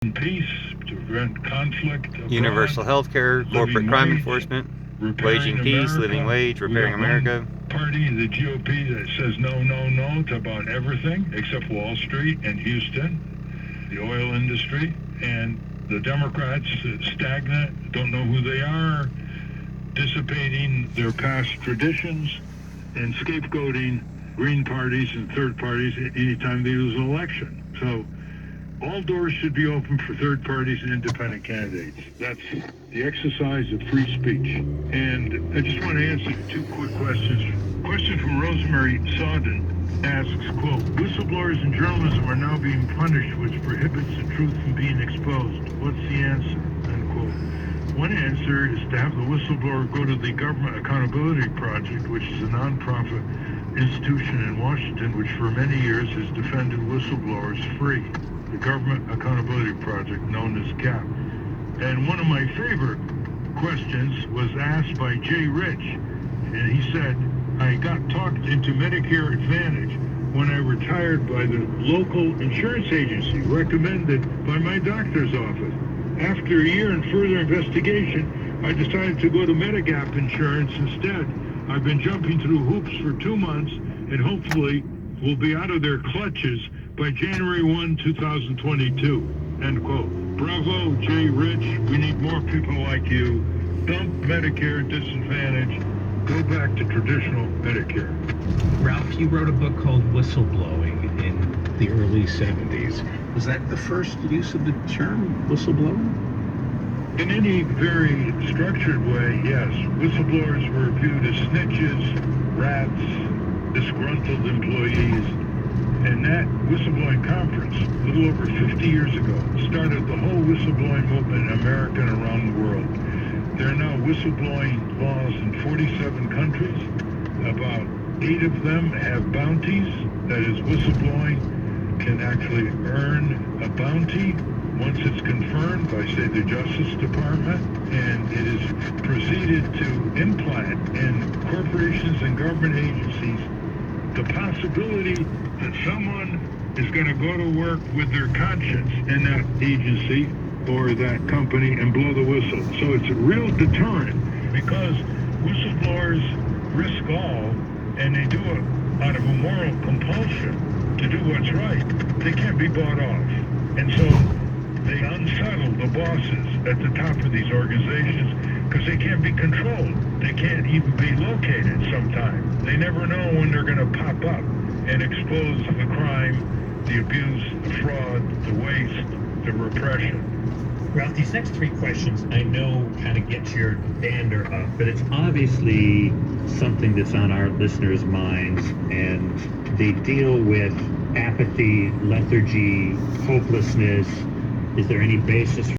peace, to prevent conflict abroad, universal health care, corporate crime enforcement, waging peace, living wage, repairing America. Party, the GOP, that says no, no, no to about everything except Wall Street and Houston, the oil industry, and the Democrats, stagnant, don't know who they are, dissipating their past traditions, and scapegoating green parties and third parties anytime they lose an election. So all doors should be open for third parties and independent candidates. That's the exercise of free speech. And I just want to answer two quick questions. Question from Rosemary Sodden asks, quote, whistleblowers in journalism are now being punished, which prohibits the truth from being exposed. What's the answer? End quote. One answer is to have the whistleblower go to the Government Accountability Project, which is a nonprofit institution in Washington, which for many years has defended whistleblowers free. The Government Accountability Project, known as GAP. And one of my favorite questions was asked by Jay Rich, and he said, I got talked into Medicare Advantage when I retired by the local insurance agency, recommended by my doctor's office. After a year and further investigation, I decided to go to Medigap insurance instead. I've been jumping through hoops for 2 months, and hopefully will be out of their clutches by January 1, 2022, end quote. Bravo, Jay Rich. We need more people like you. Dump Medicare disadvantage. Go back to traditional Medicare. Ralph, you wrote a book called Whistleblowing in the early 70s. Was that the first use of the term whistleblower? In any very structured way, yes. Whistleblowers were viewed as snitches, rats, disgruntled employees. And that whistleblowing conference, a little over 50 years ago, started the whole whistleblowing movement in America and around the world. There are now whistleblowing laws in 47 countries. About 8 of them have bounties. That is, whistleblowing can actually earn a bounty once it's confirmed by, say, the Justice Department, and it is proceeded to implant in corporations and government agencies the possibility that someone is going to go to work with their conscience in that agency or that company and blow the whistle. So it's a real deterrent, because whistleblowers risk all, and they do it out of a moral compulsion to do what's right. They can't be bought off. And so they unsettle the bosses at the top of these organizations because they can't be controlled. They can't even be located sometimes. They never know when they're going to pop up and expose the crime, the abuse, the fraud, the waste, the repression. Ralph, these next 3 questions I know kind of get your dander up, but it's obviously something that's on our listeners' minds, and they deal with apathy, lethargy, hopelessness. Is there any basis